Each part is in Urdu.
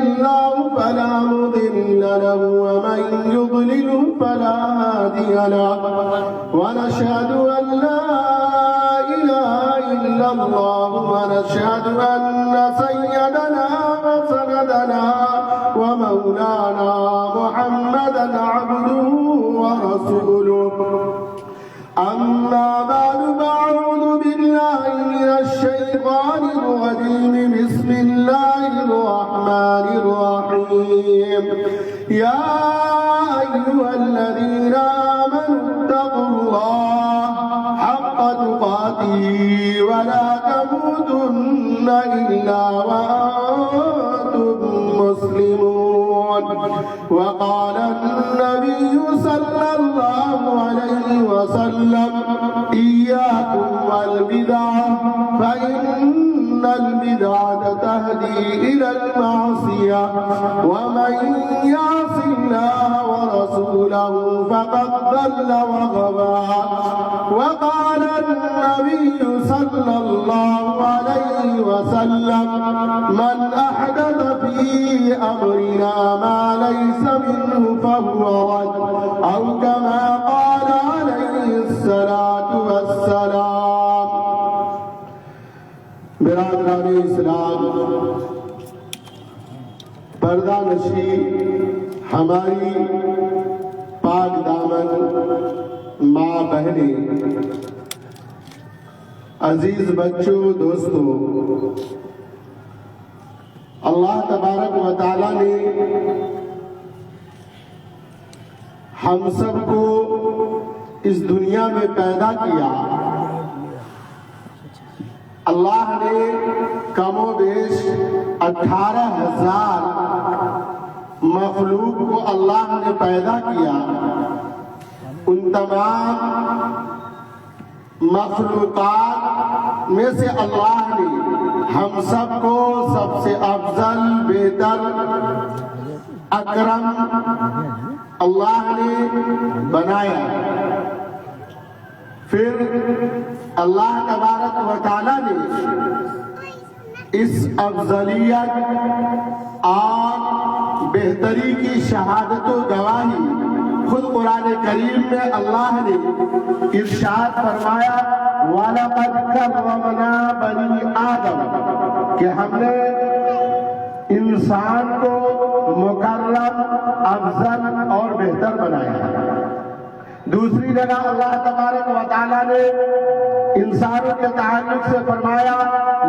الله فلا مضل له ومن يضلله فلا هادي له ونشهد أن لا إله إلا الله ونشهد أن سيدنا وسندنا ومولانا محمدا عبده ورسوله أما بعد فأعوذ بالله من الشيطان الرجيم بسم الله الرحمن الرحيم يا أيها الذين آمنوا اتقوا الله حق تقاته ولا تموتن إلا وأنتم مسلمون وقال النبي صلى الله عليه وسلم إياكم والبدع فإن البدعة تهدي إلى المعصية ومن يعص الله ورسوله فقد ضل وغوى وقال النبي صلى الله عليه وسلم من أحدث في أمرنا ما ليس منه فهو رد أو كما قال عليه الصلاة والسلام. برادران اسلام، پردہ نشی ہماری پاک دامن ماں بہنیں، عزیز بچوں، دوستوں، اللہ تبارک و تعالیٰ نے ہم سب کو اس دنیا میں پیدا کیا. اللہ نے کم و بیش 18,000 مخلوق کو اللہ نے پیدا کیا. ان تمام مخلوقات میں سے اللہ نے ہم سب کو سب سے افضل، بہتر، اکرم اللہ نے بنایا. پھر اللہ تبارک و تعالیٰ نے اس افضلیت اور بہتری کی شہادت و گواہی خود قرآن کریم میں اللہ نے ارشاد فرمایا وَلَقَدْ كَرَّمْنَا بَنِي آدم کہ ہم نے انسان کو مکرم، افضل اور بہتر بنایا. دوسری جگہ اللہ تبارک و تعالیٰ نے انسانوں کے تعلق سے فرمایا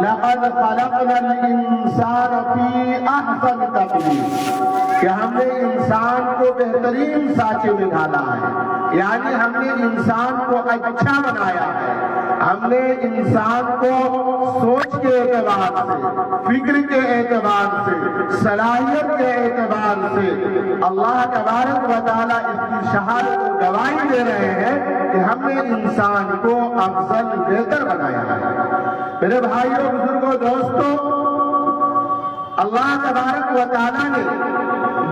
لَقَدْ خَلَقْنَا الْإِنسَانَ فِي أَحْسَنِ تَقْوِيمٍ کہ ہم نے انسان کو بہترین سانچے میں ڈالا ہے، یعنی ہم نے انسان کو اچھا بنایا ہے. ہم نے انسان کو سوچ کے اعتبار سے، فکر کے اعتبار سے، صلاحیت کے اعتبار سے اللہ تبارک و تعالیٰ اس کی شہادت و گواہی دے رہے ہیں کہ ہم نے انسان کو افضل، بہتر بنایا ہے. میرے بھائیوں، بزرگوں، دوستوں، اللہ تبارک و تعالیٰ نے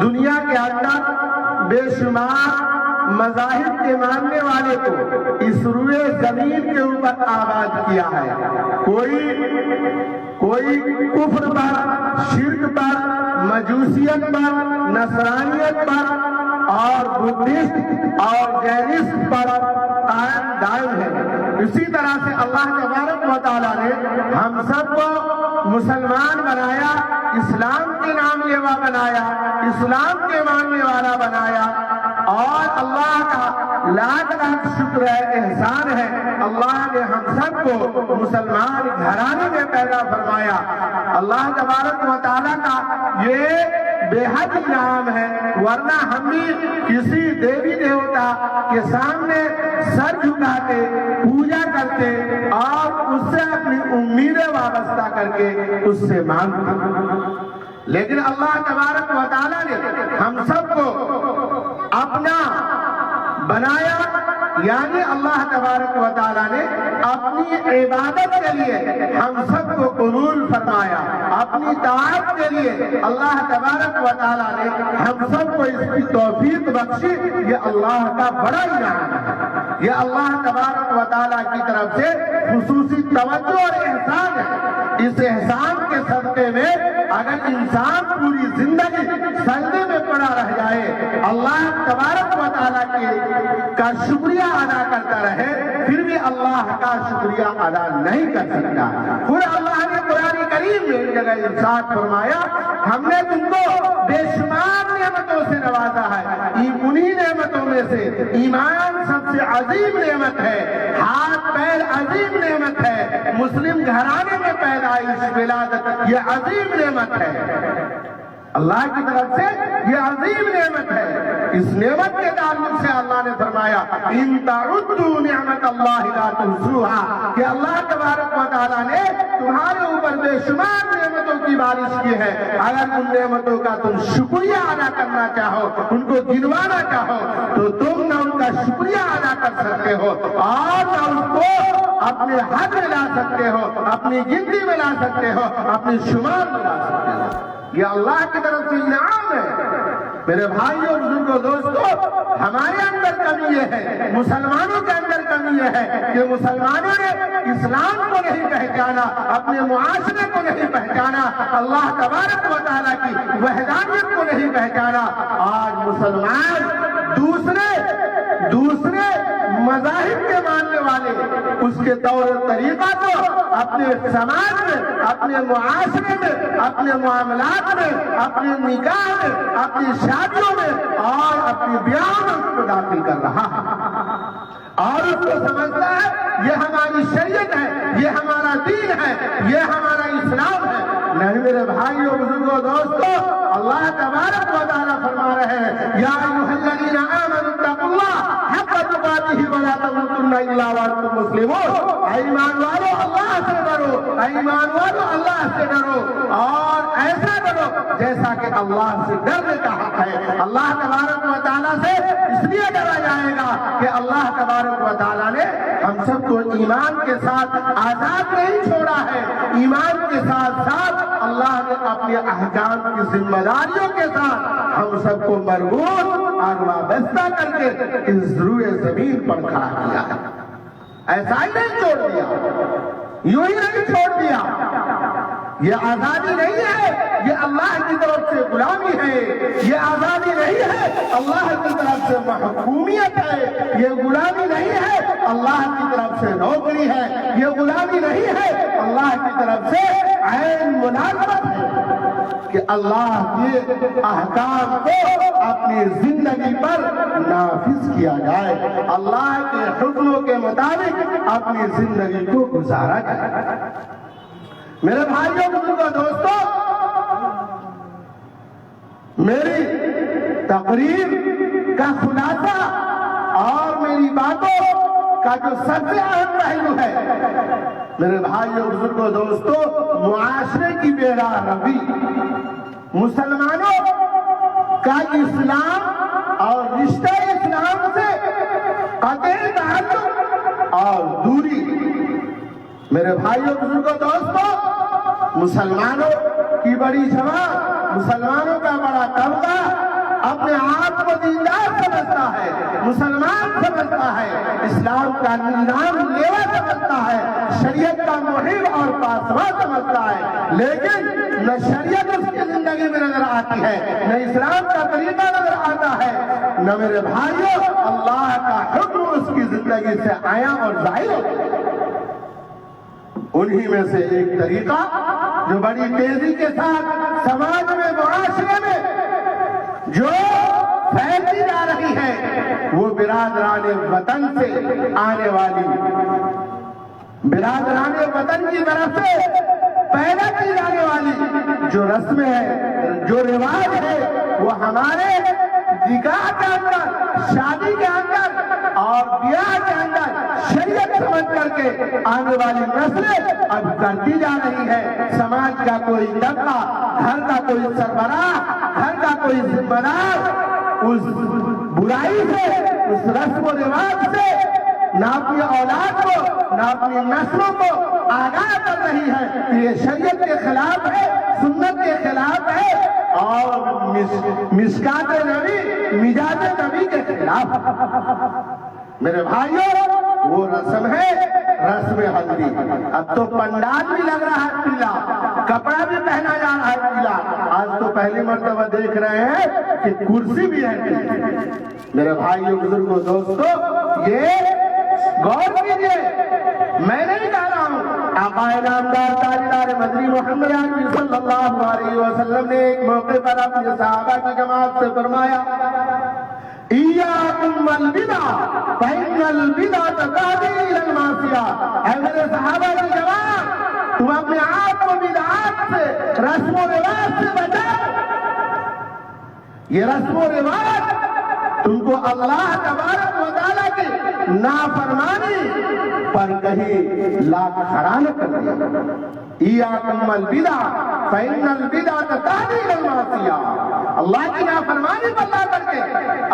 دنیا کے اندر بے شمار مذاہب کے ماننے والے کو اس روئے زمین کے اوپر آباد کیا ہے. کوئی کفر پر، شرک پر، مجوسیت پر، نصرانیت پر اور بدھسٹ اور جینسٹ پر قائم دائم ہے. اسی طرح سے اللہ تبارک و تعالیٰ نے ہم سب کو مسلمان بنایا، اسلام کے نام لیوا بنایا، اسلام کے ماننے والا بنایا. اور اللہ کا لاکھ لاکھ شکر ہے، احسان ہے، اللہ نے ہم سب کو مسلمان گھرانے میں پیدا فرمایا. اللہ تبارک و تعالیٰ کا یہ بے حد انعام ہے، ورنہ ہم بھی کسی دیوی دیوتا کے سامنے سر جھکاتے، پوجا کرتے اور اس سے اپنی امیدیں وابستہ کر کے اس سے مانگتے. لیکن اللہ تبارک و تعالیٰ نے ہم سب کو اپنا بنایا، یعنی اللہ تبارک و تعالیٰ نے اپنی عبادت کے لیے ہم سب کو قبول فرمایا. اپنی طاعت کے لیے اللہ تبارک و تعالیٰ نے ہم سب کو اس کی توفیق بخشی. یہ اللہ کا بڑا انعام ہے، یہ اللہ تبارک و تعالیٰ کی طرف سے خصوصی توجہ اور احسان ہے. اس احسان کے صدقے میں اگر انسان پوری زندگی کا شکریہ ادا کرتا رہے پھر بھی اللہ کا شکریہ ادا نہیں کر سکتا. پھر اللہ نے قرآن کریم میں ایک جگہ ارشاد فرمایا ہم نے تم کو بے شمار نعمتوں سے نوازا ہے. انہی نعمتوں میں سے ایمان سب سے عظیم نعمت ہے, ہاتھ پیر عظیم نعمت ہے, مسلم گھرانے میں پیدائش ولادت یہ عظیم نعمت ہے. اللہ کی طرف سے یہ عظیم نعمت ہے. اس نعمت کے تعلق سے اللہ نے فرمایا ان تعدوا نعمت اللہ لا تحصوها, کہ اللہ تبارک و تعالیٰ نے تمہارے اوپر بے شمار نعمتوں کی بارش کی ہے. اگر ان نعمتوں کا تم شکریہ ادا کرنا چاہو, ان کو گنوانا چاہو, تو تم نہ ان کا شکریہ ادا کر سکتے ہو اور نہ ان کو اپنے حد میں لا سکتے ہو, اپنی گنتی میں لا سکتے ہو, اپنے شمار میں لا سکتے ہو. یہ اللہ کی طرف سے انعام ہے. میرے بھائیوں بزرگوں دوستوں, ہمارے اندر کمی یہ ہے, مسلمانوں کے اندر کمی یہ ہے کہ مسلمانوں نے اسلام کو نہیں پہچانا, اپنے معاشرے کو نہیں پہچانا, اللہ تبارک و تعالیٰ کی وحدانیت کو نہیں پہچانا. آج مسلمان دوسرے مذاہب کے ماننے والے اس کے طور طریقہ کو اپنے سماج میں, اپنے معاشرے میں, اپنے معاملات میں, اپنے نکاح میں, اپنی شادیوں میں اور اپنی بیاہوں میں اس کو داخل کر رہا ہے اور اس کو سمجھتا ہے یہ ہماری شریعت ہے, یہ ہمارا دین ہے, یہ ہمارا اسلام ہے. نہیں میرے بھائیوں بزرگوں دوستوں, اللہ تبارک و تعالیٰ فرما رہے ہیں یا ایھا الذین آمنوا اتقوا اللہ حق تقاتہ ولا تموتن الا وانتم مسلمون. ایمان والو اللہ سے ڈرو, ایمان والو اللہ سے ڈرو اور ایسا ڈرو جیسا کہ اللہ سے ڈرنے کا حق ہے. اللہ تبارک و تعالیٰ سے اس لیے ڈرا جائے گا کہ اللہ تبارک و تعالیٰ نے ہم سب کو ایمان کے ساتھ آزاد نہیں چھوڑا ہے. ایمان کے ساتھ ساتھ اللہ نے اپنے احکام کی ذمہ داریوں کے ساتھ ہم سب کو مربوط اور وابستہ کر کے اس روئے زمین پر کھڑا کیا ہے. ایسا ہی نہیں چھوڑ دیا, یوں ہی نہیں چھوڑ دیا. یہ آزادی نہیں ہے, یہ اللہ کی طرف سے غلامی ہے. یہ آزادی نہیں ہے, اللہ کی طرف سے محکومیت ہے. یہ غلامی نہیں ہے, اللہ کی طرف سے نوکری ہے. یہ غلامی نہیں ہے, اللہ کی طرف سے عین ملازمت ہے کہ اللہ کے احکام کو اپنی زندگی پر نافذ کیا جائے, اللہ کے حکموں کے مطابق اپنی زندگی کو گزارا جائے. میرے بھائیوں بزرگوں دوستوں, میری تقریر کا خلاصہ اور میری باتوں کا جو سب سے اہم پہلو ہے میرے بھائیوں بزرگوں دوستوں, معاشرے کی بیدار روی, مسلمانوں کا اسلام اور رشتہ اسلام سے قطعی تعلق اور دوری. میرے بھائیوں بزرگوں دوستوں, مسلمانوں کی بڑی جماعت, مسلمانوں کا بڑا طبقہ اپنے آپ کو دیندار سمجھتا ہے, مسلمان سمجھتا ہے, اسلام کا نظام لیوا سمجھتا ہے, شریعت کا محب اور پاسباں سمجھتا ہے, لیکن نہ شریعت اس کی زندگی میں نظر آتی ہے, نہ اسلام کا طریقہ نظر آتا ہے, نہ میرے بھائیوں اللہ کا حکم اس کی زندگی سے آیا اور ظاہر ہوتا ہے. انہی میں سے ایک طریقہ جو بڑی تیزی کے ساتھ سماج میں, معاشرے میں جو پھیلتی جا رہی ہے وہ برادران وطن سے آنے والی, برادران وطن کی طرف سے پیدا کی جانے والی جو رسم ہے, جو رواج ہے, وہ ہمارے نکاح کے اندر, شادی کے اندر اور بیاہ کے اندر شریعت سمجھ کر کے آنے والی نسلیں اب کرتی جا رہی ہے. سماج کا کوئی طبقہ, گھر کا کوئی سربراہ, گھر کا کوئی ذمہ دار اس برائی سے, اس رسم و رواج سے نہ اپنی اولاد کو, نہ اپنی نسلوں کو آگاہ کر رہی ہے کہ یہ شریعت کے خلاف ہے, سنت کے خلاف ہے اور مشکات نبی, مزاج نبی کے خلاف. میرے بھائیوں وہ رسم ہے رسم ہلدی. اب تو پنڈال بھی لگ رہا ہے پیلا, کپڑا بھی پہنا جا رہا ہے پیلا. آج تو پہلی مرتبہ دیکھ رہے ہیں کہ کرسی بھی ہے. میرے بھائیوں بزرگوں دوستوں, یہ غور کیجیے، میں نہیں کہہ رہا ہوں، آقا نامدار تاجدار مدنی محمد عربی صلی اللہ علیہ وسلم نے ایک موقع پر اپنے صحابہ کی جماعت سے فرمایا ایاکم البدع فإن البدع تهدی الی المعصیہ، اے میرے صحابہ کی جماعت تم اپنے آپ کو بدعات سے، رسم و رواج سے بچاؤ، یہ رسم و رواج تم کو اللہ تبارک و تعالیٰ کی نافرمانی پر کہیں لا کھڑا نہ کر دے۔ ایاکم البدع فإن البدع تهدی الی المعصیہ، اللہ کی نافرمانی پر لا کر کے،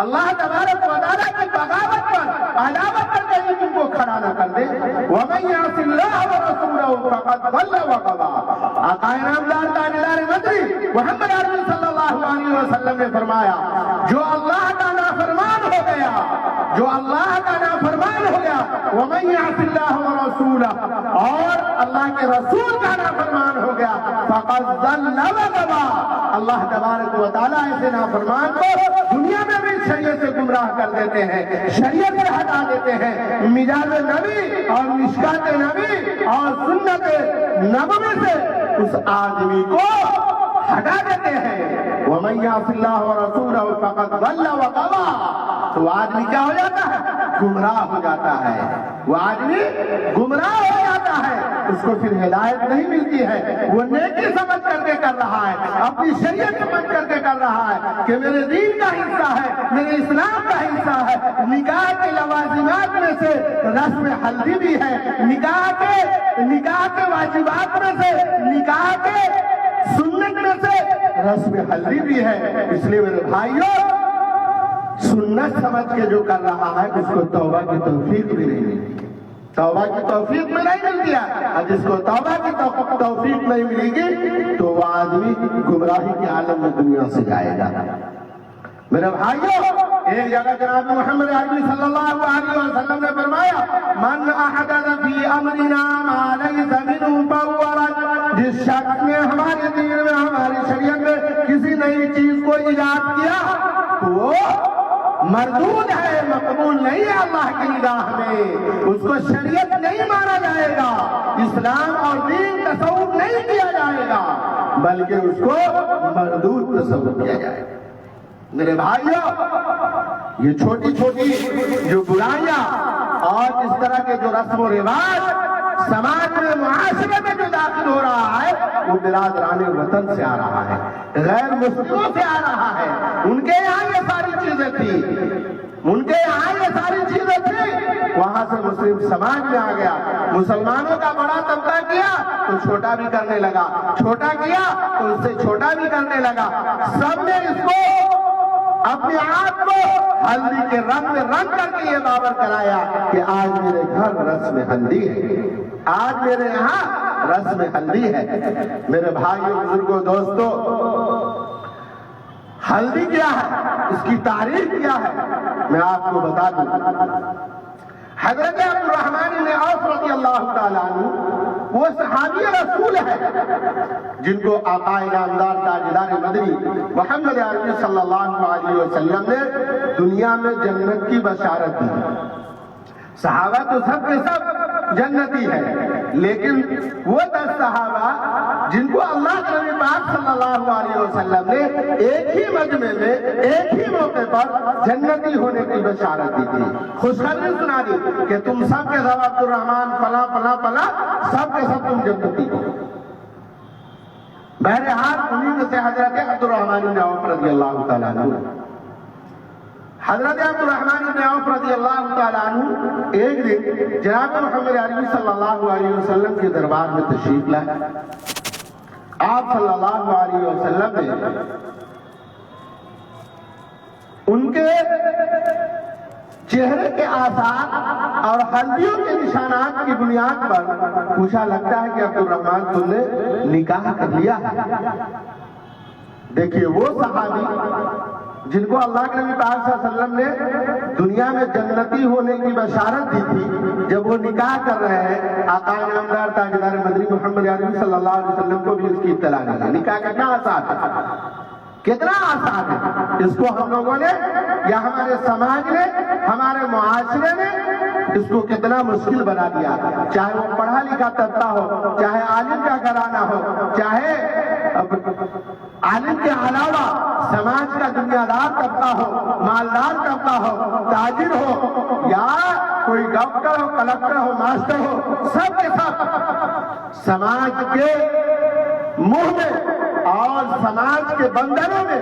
اللہ تبارک و تعالیٰ کی بغاوت پر، عداوت پر کہیں تم کو کھڑا نہ کر دے۔ وَمَن يَعْصِ اللَّهَ وَرَسُولَهُ فَقَدْ ضَلَّ وَغَوَىٰ، آقا نامدار تاجدار مدنی محمد عربی صلی اللہ علیہ وسلم نے فرمایا جو اللہ کا نافرمان ہو گیا، جو اللہ کا نافرمان ہو گیا، وَمَن يَعْصِ اللَّهَ وَرَسُولَهُ، اور اللہ کے رسول کا نافرمان ہو گیا، فَقَدْ ضَلَّ وَغَوَىٰ، اللہ تبارک و تعالیٰ ایسے نافرمان کو دنیا میں بھی شریعت سے گمراہ کر دیتے ہیں، شریعت سے ہٹا دیتے ہیں، مجاز نبی اور مشکات نبی اور سنت نبوی سے اس آدمی کو ہٹا دیتے ہیں۔ وَمَن يَعْصِ اللَّهَ وَرَسُولَهُ فَقَدْ ضَلَّ وَغَوَىٰ، تو آدمی کیا ہو جاتا ہے؟ گمراہ ہو جاتا ہے، وہ آدمی گمراہ ہو جاتا ہے، اس کو پھر ہدایت نہیں ملتی ہے، وہ نیکی سمجھ کر کے کر رہا ہے، اپنی شریعت سمجھ کر کے کر رہا ہے کہ میرے دین کا حصہ ہے، میرے اسلام کا حصہ ہے، نکاح کے لوازمات میں سے رسم ہلدی بھی ہے، نکاح کے واجبات میں سے، نکاح کے سنت میں سے رسم ہلدی بھی ہے۔ اس لیے میرے بھائیوں سنت سمجھ کے جو کر رہا ہے اس کو توبہ کی توفیق بھی نہیں ملتی، توبہ کی توفیق بھی نہیں ملتی ہے، اور جس کو توبہ کی توفیق نہیں ملے گی تو وہ آدمی گمراہی کے عالم میں دنیا سے جائے گا۔ میرے بھائیوں ایک جگہ جناب محمد عربی صلی اللہ علیہ وسلم نے فرمایا من احدث فی امرنا ما لیس منہ فہو رد، جس شخص نے ہمارے دین میں، ہماری شریعت میں کسی نئی چیز کو ایجاد کیا تو وہ مردود ہے، مقبول نہیں ہے اللہ کی نگاہ میں، اس کو شریعت نہیں مانا جائے گا، اسلام اور دین تصور نہیں کیا جائے گا، بلکہ اس کو مردود تصور کیا جائے گا۔ میرے بھائیوں یہ چھوٹی چھوٹی جو برائیاں اور اس طرح کے جو رسم و رواج سماج میں، معاشرے میں جو داخل ہو رہا ہے وہ برادران وطن سے آ رہا ہے، غیر مسلموں سے آ رہا ہے، ان کے یہاں یہ ساری چیزیں تھی، ان کے یہاں یہ ساری چیزیں تھی، وہاں سے مسلم سماج میں آ گیا، مسلمانوں کا بڑا طبقہ کیا تو چھوٹا بھی کرنے لگا، چھوٹا کیا تو اس سے چھوٹا بھی کرنے لگا، سب نے اس کو اپنے آپ کو ہلدی کے رنگ میں رنگ کر کے یہ باور کرایا کہ آج میرے گھر رسم ہلدی ہے، آج میرے یہاں رسم ہلدی ہے۔ میرے بھائیوں بزرگوں دوستوں ہلدی کیا ہے، اس کی تعریف کیا ہے، میں آپ کو بتا دوں۔ حضرت عبدالرحمن بن عوف رضی اللہ تعالیٰ عنہ وہ صحابی رسول ہے جن کو آقا نامدار تاجدار مدنی محمد عربی صلی اللہ علیہ وسلم نے دنیا میں جنت کی بشارت دی۔ صحابہ تو سب کے سب جنتی ہے، لیکن وہ 10 صحابہ جن کو اللہ کے نبی پاک صلی اللہ علیہ وسلم نے ایک ہی مجمع میں ایک ہی موقع پر جنتی ہونے کی بشارت دی تھی، خوشخبری سنا دی کہ تم سب کے سب عبدالرحمن فلاں فلاں فلاں سب کے سب تم جنتی ہو۔ بہرحال انہیں میں سے حضرت عبدالرحمن بن عوف رضی اللہ تعالیٰ عنہ، حضرت عبدالرحمن بن عوف رضی اللہ تعالیٰ عنہ ایک دن جناب محمد عربی صلی اللہ علیہ وسلم کے دربار میں تشریف لائے۔ آپ صلی اللہ علیہ وسلم نے ان کے چہرے کے آثار اور ہلدیوں کے نشانات کی بنیاد پر پوچھا، لگتا ہے کہ عبدالرحمن تم نے نکاح کر لیا ہے؟ دیکھیے وہ صحابی جن کو اللہ کے نبی پاک صلی اللہ علیہ وسلم نے دنیا میں جنتی ہونے کی بشارت دی تھی، جب وہ نکاح کر رہے ہیں آقا نامدار تاجدار مدنی محمد عربی صلی اللہ علیہ وسلم کو بھی اس کی اطلاع نہیں ہے۔ نکاح کرنا آسان ہے، کتنا آسان ہے، اس کو ہم لوگوں نے یا ہمارے سماج نے، ہمارے معاشرے نے اس کو کتنا مشکل بنا دیا. چاہے وہ پڑھا لکھا طبقہ ہو، چاہے عالم کا گھرانہ ہو، چاہے عالم کے علاوہ سماج کا دنیا دار طبقہ ہو، مالدار طبقہ ہو، تاجر ہو، یا کوئی ڈاکٹر ہو، کلکٹر ہو، ماسٹر ہو، سب کے سب سماج کے منہ میں اور سماج کے بندروں میں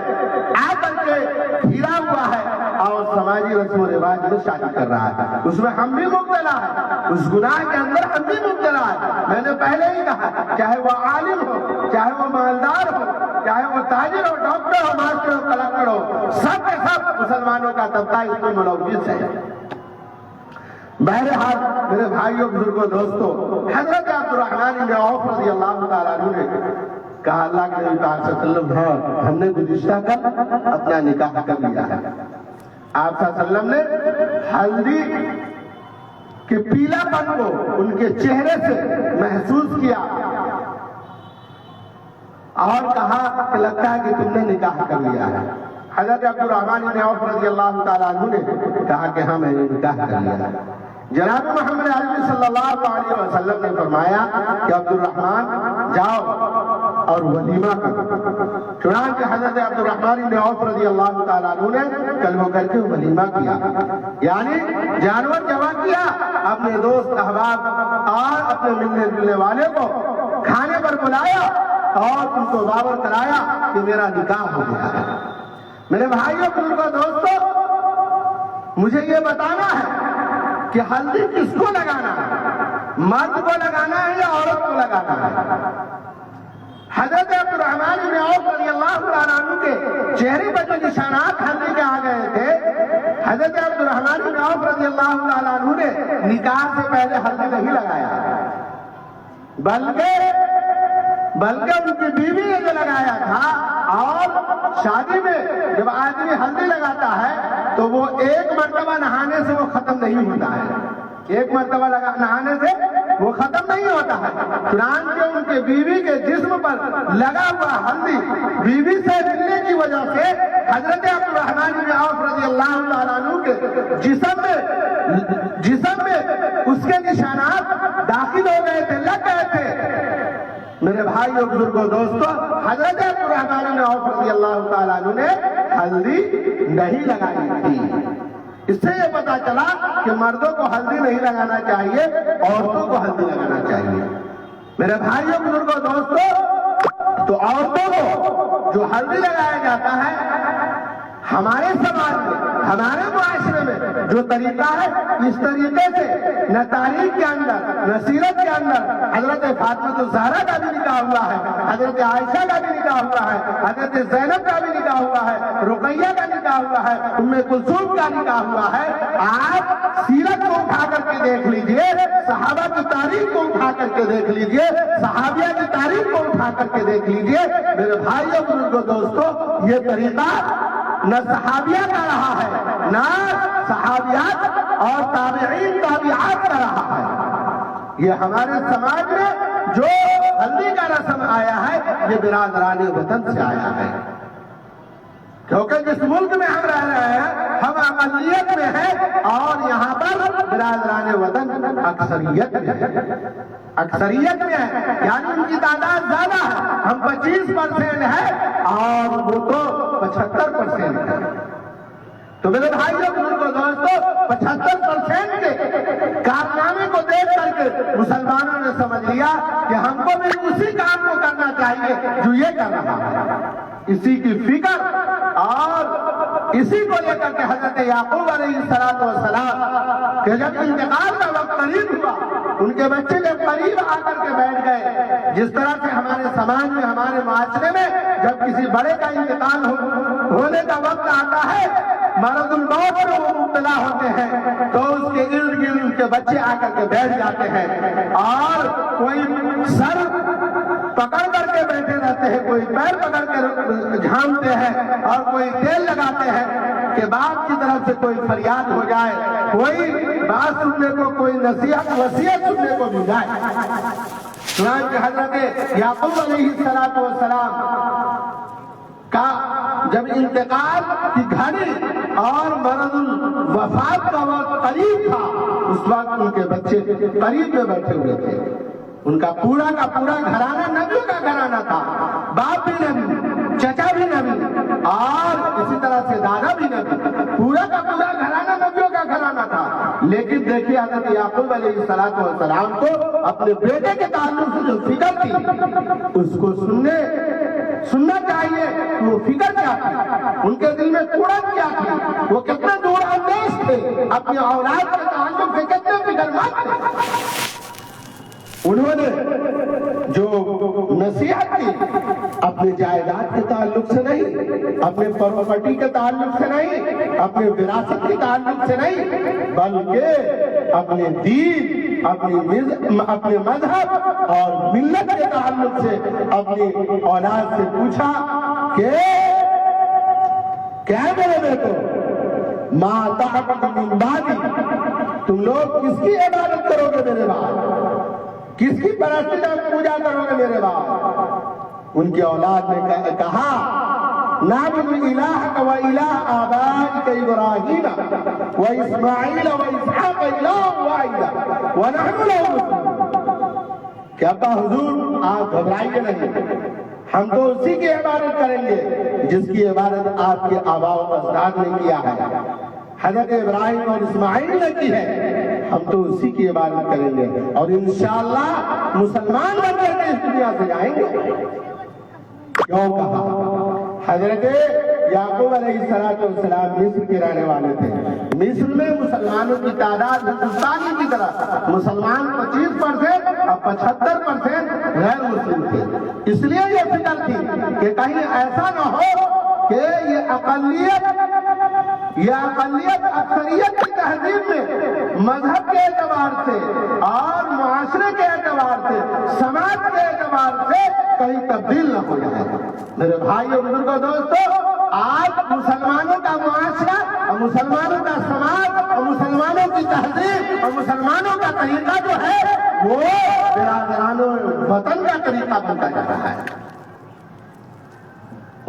آ کر کے گھرا ہوا ہے اور سماجی رسم و رواج میں شادی کر رہا ہے. اس میں ہم بھی مبتلا ہے، اس گناہ کے اندر ہم بھی مبتلا ہے. میں نے پہلے ہی کہا، چاہے وہ عالم ہو، چاہے وہ مالدار ہو، چاہے وہ تاجر ہو، ڈاکٹر ہو، ماسٹر ہو، کلکٹر ہو، سب کے سب مسلمانوں کا طبقہ اس میں ملوث ہے. بہرحال میرے بھائیوں، بزرگوں، دوستوں، حضرت عبد الرحمن بن عوف رضی اللہ تعالیٰ عنہ نے کہا، اللہ کے نبی پاک صلی اللہ علیہ وسلم، ہاں ہم نے گزشتہ کل اپنا نکاح کر لیا ہے. آپ صلی اللہ علیہ وسلم نے ہلدی کے پیلا پن کو ان کے چہرے سے محسوس کیا اور کہا کہ لگتا ہے کہ تم نے نکاح کر لیا ہے. حضرت عبد الرحمن بن عوف رضی اللہ تعالیٰ عنہ نے کہا کہ ہاں میں نے نکاح کر لیا ہے. جناب محمد عربی صلی اللہ علیہ وسلم نے فرمایا کہ عبد الرحمن جاؤ اور ولیمہ کرو. چنانچہ حضرت عبد الرحمن بن عوف رضی اللہ تعالیٰ عنہ نے کلمہ کر کے ولیمہ کیا، یعنی جانور ذبح کیا، اپنے دوست احباب اور اپنے ملنے جلنے والے کو کھانے پر بلایا اور ان کو باور کرایا کہ میرا نکاح ہو گیا ہے. میرے بھائیوں، بزرگوں، دوستوں، مجھے یہ بتانا ہے کہ ہلدی کس کو لگانا ہے، مرد کو لگانا ہے یا عورت کو لگانا ہے. حضرت عبد الرحمن بن عوف رضی اللہ تعالیٰ عنہ کے چہرے پر جو نشانات ہلدی کے آ گئے تھے، حضرت عبد الرحمن بن عوف رضی اللہ تعالیٰ عنہ نے نکاح سے پہلے ہلدی نہیں لگایا، بلکہ ان کی بیوی نے جو لگایا تھا. اور شادی میں جب آدمی ہلدی لگاتا ہے تو وہ ایک مرتبہ نہانے سے وہ ختم نہیں ہوتا ہے، ایک مرتبہ نہانے سے وہ ختم نہیں ہوتا ہے. چنانچہ ان کے بیوی کے جسم پر لگا ہوا ہلدی بیوی سے ملنے کی وجہ سے حضرت عبد الرحمن بن عوف رضی اللہ تعالیٰ عنہ کے جسم میں اس کے نشانات داخل ہو گئے تھے، لگ گئے تھے. میرے بھائیوں، بزرگوں، دوستوں، حضرت عبد الرحمن بن عوف رضی اللہ تعالیٰ عنہ نے ہلدی نہیں لگائی تھی. اس سے یہ پتا چلا کہ مردوں کو ہلدی نہیں لگانا چاہیے، عورتوں کو ہلدی لگانا چاہیے. میرے بھائیوں، بزرگوں، دوستوں، تو عورتوں کو جو ہلدی لگایا جاتا ہے ہمارے سماج میں، ہمارے معاشرے میں جو طریقہ ہے، اس طریقے سے نہ تاریخ کے اندر نہ سیرت کے اندر حضرت فاطمہ الزہرا کا بھی نکاح ہوا ہے، حضرت عائشہ کا بھی نکاح ہوا ہے، حضرت زینب کا بھی نکاح ہوا ہے، رقیہ کا نکاح ہوا ہے، ام کلثوم کا نکاح ہوا ہے. آپ سیرت کو اٹھا کر کے دیکھ لیجئے، صحابہ کی تاریخ کو اٹھا کر کے دیکھ لیجئے، صحابیہ کی تاریخ کو اٹھا کر کے دیکھ لیجئے. میرے بھائیوں، بزرگوں، دوستوں، یہ طریقہ نہ صحابیہ کا رہا ہے، نہ صحابیات اور تابعین تابعات کا رہا ہے. یہ ہمارے سماج میں جو ہلدی کا رسم آیا ہے، یہ برادران وطن سے آیا ہے. کیونکہ جس ملک میں ہم رہ رہے ہیں ہم اقلیت میں ہیں اور یہاں پر برادران وطن اکثریت میں ہے، یعنی ان کی تعداد زیادہ ہے. ہم 25% ہے اور وہ تو 75% ہے. تو میرے بھائیوں، بزرگوں، دوستوں، 75% کے کارنامے کو دیکھ کر کے مسلمانوں نے سمجھ لیا کہ ہم کو بھی اسی کام کو کرنا چاہیے جو یہ کر رہا ہے. اسی کی فکر اور اسی کو لے کر کے حضرت یعقوب علیہ السلام کہ جب انتقال کا وقت قریب ہوا، ان کے بچے جب قریب آ کر کے بیٹھ گئے، جس طرح سے ہمارے سماج میں، ہمارے معاشرے میں جب کسی بڑے کا انتقال ہونے کا وقت آتا ہے، مرض الموت میں وہ مبتلا ہوتے ہیں، تو اس کے ارد گرد ان کے بچے آ کر کے بیٹھ جاتے ہیں اور کوئی سر پکڑ کر کے بیٹھے رہتے ہیں، کوئی پیر پکڑ کے جھانتے ہیں اور کوئی تیل لگاتے ہیں کہ باپ کی طرف سے کوئی فریاد ہو جائے، کوئی بات سننے کو، کوئی نصیحت وصیت سننے کو مل جائے. چنانچہ حضرت یعقوب علیہ السلام کا جب انتقال کی گھڑی اور مرض الوفات کا وقت قریب تھا، اس وقت ان کے بچے قریب میں بیٹھے ہوئے تھے. ان کا پورا گھرانہ نبیوں کا گھرانہ تھا. باپ بھی نبی، چچا بھی نبی، اور اسی طرح سے دادا بھی نبی. پورا گھرانہ نبیوں کا گھرانہ تھا. لیکن دیکھیے حضرت یعقوب علیہ السلام کو اپنے بیٹے کے تعلق سے جو فکر تھی اس کو سننا چاہیے کہ وہ فکر کیا تھی، ان کے دل میں قرت کیا تھی، وہ کتنے دور اندیش تھے، اپنی اولاد کے تعلق سے کتنے فکر مند تھے. انہوں نے جو نصیحت کی اپنے جائیداد کے تعلق سے نہیں، اپنے پراپرٹی کے تعلق سے نہیں، اپنے وراثت کے تعلق سے نہیں، بلکہ اپنے دین، اپنے مذہب اور ملت کے تعلق سے اپنی اولاد سے پوچھا کہ کیا میرے بیٹو ما تعبد من بعدی، تم لوگ کس کی عبادت کرو گے میرے بعد، کس کی پرستش اور پوجا کرو گے میرے بعد. ان کی اولاد نے کہا نعبد الہک و الہ آبائک ابراہیم و اسماعیل و اسحاق الہ واحد ونحن لہ مسلمون. کہ ابا حضور آپ گھبرائیے نہیں، ہم تو اسی کی عبادت کریں گے جس کی عبادت آپ کے آباء و اجداد نے کیا ہے. حضرت ابراہیم اور اسماعیل نے کی ہے، ہم تو اسی کی عبادت کریں گے اور انشاءاللہ مسلمان بن کر کے اس دنیا سے جائیں گے. کیوں کہا؟ حضرت یعقوب علیہ السلام مصر کے رہنے والے تھے. مصر میں مسلمانوں کی تعداد ہندوستانی کی طرح مسلمان 25% اور 75% غیر مسلم تھے. اس لیے یہ فکر تھی کہ کہیں ایسا نہ ہو کہ یہ اقلیت اکثریت کی تہذیب میں مذہب کے اعتبار سے اور معاشرے کے اعتبار سے، سماج کے اعتبار سے کہیں تبدیل نہ ہو جائے. میرے بھائیو، بزرگوں، دوستو، آج مسلمانوں کا معاشرہ اور مسلمانوں کا سماج اور مسلمانوں کی تہذیب اور مسلمانوں کا طریقہ جو ہے وہ برادران وطن کا طریقہ بنتا جا رہا ہے.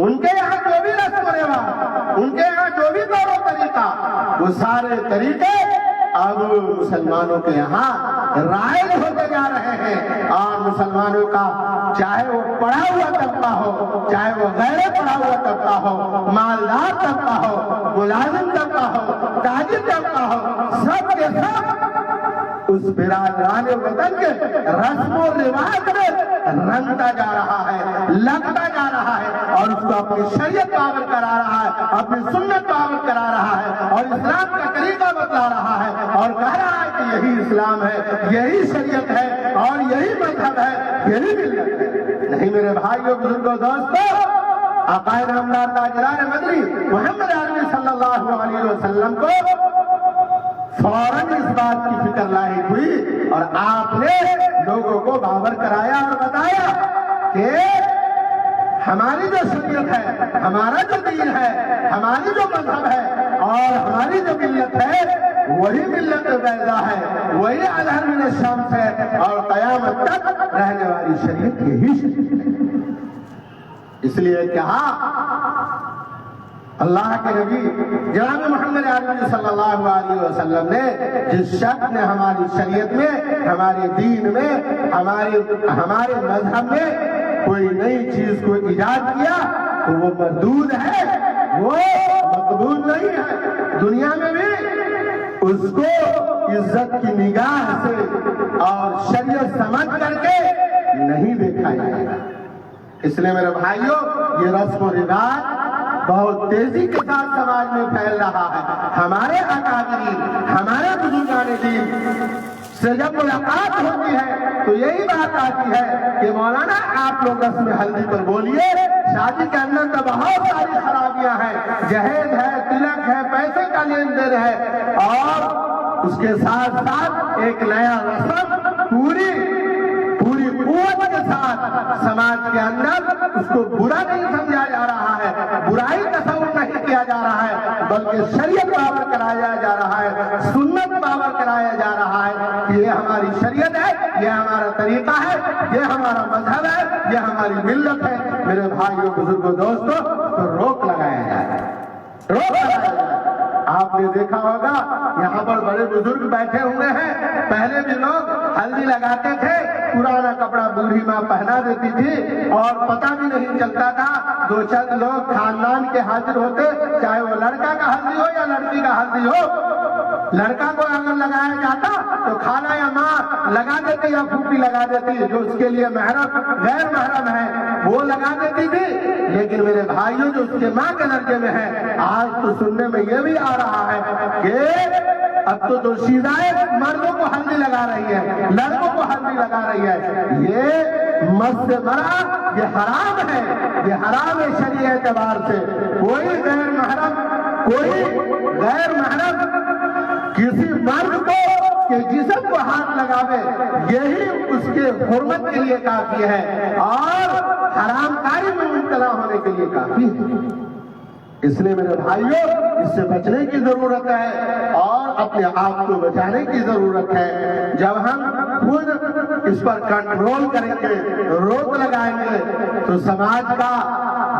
ان کے یہاں جو بھی رسم و رواج، ان کے یہاں جو بھی طور و طریقہ، وہ سارے طریقے اب مسلمانوں کے یہاں رائج ہوتے جا رہے ہیں. اور مسلمانوں کا چاہے وہ پڑھا ہوا طبقہ ہو، چاہے وہ غیر پڑھا ہوا طبقہ ہو، مالدار طبقہ ہو، ملازم طبقہ ہو، تاجر طبقہ ہو، سب کے سب اس برادران وطن کے رسم و رواج میں رنگتا جا رہا ہے، لگتا جا رہا ہے اور اس کو اپنی شریعت پاور کرا رہا ہے، اپنی سنت پاور کرا رہا ہے اور اسلام کا طریقہ بتلا رہا ہے اور کہہ رہا ہے کہ یہی اسلام ہے، یہی شریعت ہے اور یہی مذہب ہے، یہی ملت ہے. نہیں میرے بھائیو، بزرگوں، دوستو، آقا نامدار تاجدار مدنی محمد عربی صلی اللہ علیہ وسلم کو فوراً اس بات کی فکر لاحق ہوئی اور آپ نے لوگوں کو باور کرایا اور بتایا کہ ہماری جو شریعت ہے، ہمارا جو دین ہے، ہماری جو مذہب ہے اور ہماری جو ملت ہے وہی ملت بیضا ہے، وہی اظہر من الشمس ہے اور قیامت تک رہنے والی شریعت یہی شریعت ہے. اس لیے کہا اللہ کے نبی جناب محمد عربی صلی اللہ علیہ وسلم نے جس شخص نے ہماری شریعت میں، ہمارے دین میں، ہمارے مذہب میں کوئی نئی چیز کو ایجاد کیا تو وہ مردود ہے، وہ مقبول نہیں ہے. دنیا میں بھی اس کو عزت کی نگاہ سے اور شریعت سمجھ کر کے نہیں دیکھا جائے گا. اس لیے میرے بھائیوں، یہ رسم و رواج بہت تیزی کے ساتھ سماج میں پھیل رہا ہے. ہمارے اکابرین، ہمارے بزرگان دین سے جب ملاقات ہوتی ہے تو یہی بات آتی ہے کہ مولانا آپ لوگ رسم ہلدی پر بولیے، شادی کے اندر تو بہت ساری خرابیاں ہیں، جہیز ہے، تلک ہے، پیسے کا لین دین ہے اور اس کے ساتھ ساتھ ایک نیا رسم پوری قوت کے ساتھ سماج کے اندر اس کو برا نہیں سمجھا جا رہا ہے، برائی تصور نہیں کیا جا رہا ہے، بلکہ شریعت پاور کرایا جا رہا ہے، سنت پاور کرایا جا رہا ہے کہ یہ ہماری شریعت ہے، یہ ہمارا طریقہ ہے، یہ ہمارا مذہب ہے، یہ ہماری ملت ہے۔ میرے بھائیوں بزرگوں دوستوں، تو روک لگایا جائے، روک لگایا جائے۔ آپ نے دیکھا ہوگا یہاں پر بڑے بزرگ بیٹھے ہوئے ہیں، پہلے بھی لوگ ہلدی لگاتے تھے، پرانا کپڑا بوڑھی ماں پہنا دیتی تھی اور پتہ بھی نہیں چلتا تھا، دو چند لوگ خاندان کے حاضر ہوتے، چاہے وہ لڑکا کا ہلدی ہو یا لڑکی کا ہلدی ہو، لڑکا کو اگر لگایا جاتا تو خالہ یا ماں لگا دیتی یا پھوپھی لگا دیتی، جو اس کے لیے محرم غیر محرم ہے وہ لگا دیتی تھی۔ لیکن میرے بھائیوں جو اس کے ماں کے درجے میں ہے، آج تو سننے میں یہ بھی آ رہا ہے کہ اب تو شیزائیں مردوں کو ہلدی لگا رہی ہے، لڑکوں کو ہلدی لگا رہی ہے۔ یہ مس سے مرا، یہ حرام ہے، یہ حرام ہے شرعی اعتبار سے۔ کوئی غیر محرم کسی مرد کو کہ جسم کو ہاتھ لگاوے، یہی اس کے حرمت کے لیے کافی ہے اور حرام کاری میں مبتلا ہونے کے لیے کافی ہے۔ اس لیے میرے بھائیوں، اس سے بچنے کی ضرورت ہے اور اپنے آپ کو بچانے کی ضرورت ہے۔ جب ہم خود اس پر کنٹرول کریں گے، روک لگائیں گے، تو سماج کا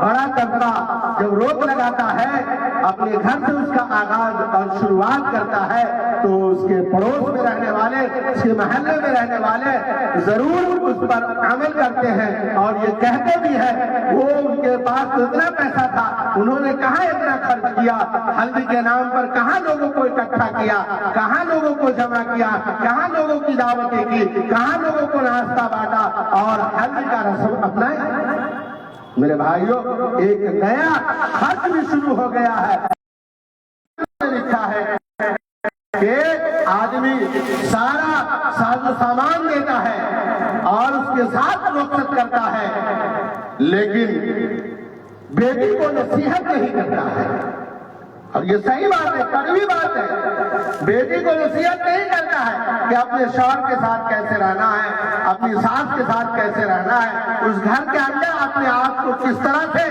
بڑا طبقہ جب روک لگاتا ہے، اپنے گھر سے اس کا آغاز اور شروعات کرتا ہے، تو اس کے پڑوس میں رہنے والے، اس کے محلے میں رہنے والے ضرور اس پر عمل کرتے ہیں اور یہ کہتے بھی ہیں وہ ان کے پاس تو اتنا پیسہ تھا، انہوں نے کہاں اتنا خرچ کیا، ہلدی کے نام پر کہاں لوگوں کو اکٹھا کیا، کہاں لوگوں کو جمع کیا، کہاں لوگوں کی دعوتیں کی، کہاں لوگوں کو ناشتہ بانٹا اور ہلدی کا رسم اپنایا۔ میرے بھائیوں، ایک نیا خط بھی شروع ہو گیا ہے، لکھا ہے کہ آدمی سارا ساز و سامان دیتا ہے اور اس کے ساتھ رخصت کرتا ہے، لیکن بیٹی کو نصیحت نہیں کرتا ہے۔ اور یہ صحیح بات ہے، کڑوی بات ہے، بیٹی کو نصیحت نہیں کرتا ہے کہ اپنے شوہر کے ساتھ کیسے رہنا ہے، اپنی ساس کے ساتھ کیسے رہنا ہے، اس گھر کے اندر اپنے آپ کو کس طرح سے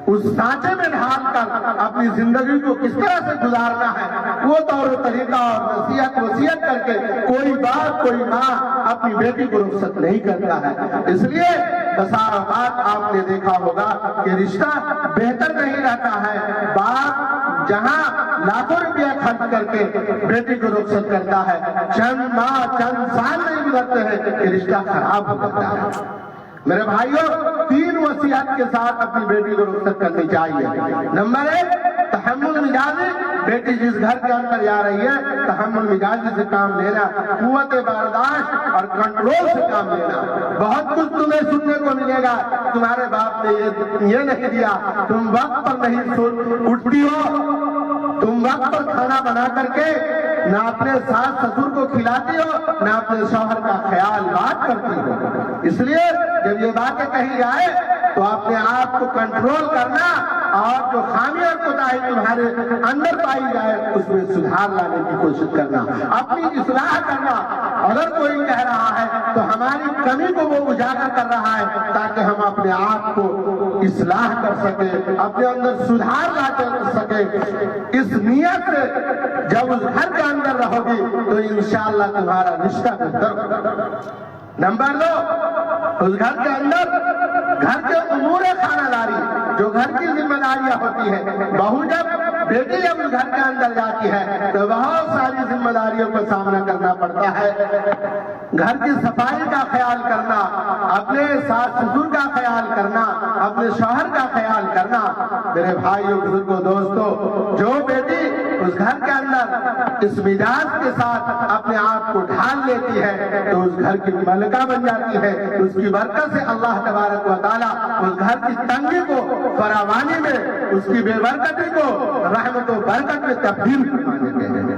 اس سانچے میں ڈھال کر اپنی زندگی کو کس طرح سے گزارنا ہے، وہ طور و طریقہ اور وصیت کر کے کوئی باپ کوئی ماں اپنی بیٹی کو رخصت نہیں کرتا ہے۔ اس لیے بسا اوقات آپ نے دیکھا ہوگا کہ رشتہ بہتر نہیں رہتا ہے، باپ جہاں لاکھوں روپیہ خرچ کر کے بیٹی کو رخصت کرتا ہے، چند ماہ چند سال نہیں گزرتے ہیں کہ رشتہ خراب ہو جاتا ہے۔ میرے بھائیوں، 3 وصیت کے ساتھ اپنی بیٹی کو رخصت کرنی چاہیے۔ نمبر 1، تحمل مزاجی، بیٹی جس گھر کے اندر جا رہی ہے تحمل مزاجی سے کام لینا، قوت برداشت اور کنٹرول سے کام لینا۔ بہت کچھ تمہیں سننے کو ملے گا، تمہارے باپ نے یہ نہیں دیا، تم وقت پر نہیں اٹھتی ہو، تم وقت پر کھانا بنا کر کے نہ اپنے ساس سسر کو کھلاتی ہو، نہ اپنے شوہر کا خیال بات کرتی ہو۔ اس لیے جب یہ باتیں کہی جائے تو اپنے آپ کو کنٹرول کرنا اور جو خامی اور کوتاہی تمہارے اندر پائی جائے اس میں سدھار لانے کی کوشش کرنا، اپنی اصلاح کرنا۔ اگر کوئی کہہ رہا ہے تو ہماری کمی کو وہ اجاگر کر رہا ہے تاکہ ہم اپنے آپ کو اصلاح کر سکیں، اپنے اندر سدھار لا کر سکیں۔ اس نیت سے جب اس گھر کے اندر رہو گی تو انشاءاللہ تمہارا رشتہ بہتر ہوگا۔ نمبر 2، اس گھر کے اندر گھر کے امور خانہ داری، جو گھر کی ذمہ داریاں ہوتی ہیں، بہو بیٹی جب اس گھر کے اندر جاتی ہے تو بہت ساری ذمہ داریوں کا سامنا کرنا پڑتا ہے۔ گھر کی صفائی کا خیال کرنا، اپنے ساس سسر کا خیال کرنا، اپنے شوہر کا خیال کرنا۔ میرے بھائیوں بزرگوں دوستوں، جو بیٹی اس گھر کے اندر اس مزاج کے ساتھ اپنے آپ کو ڈھال لیتی ہے تو اس گھر کی ملکہ بن جاتی ہے۔ اس کی برکت سے اللہ تبارک و تعالیٰ اس گھر کی تنگی کو فراوانی میں، اس کی بے برکتی کو رحمت و برکت میں تبدیل فرما دیتے ہیں۔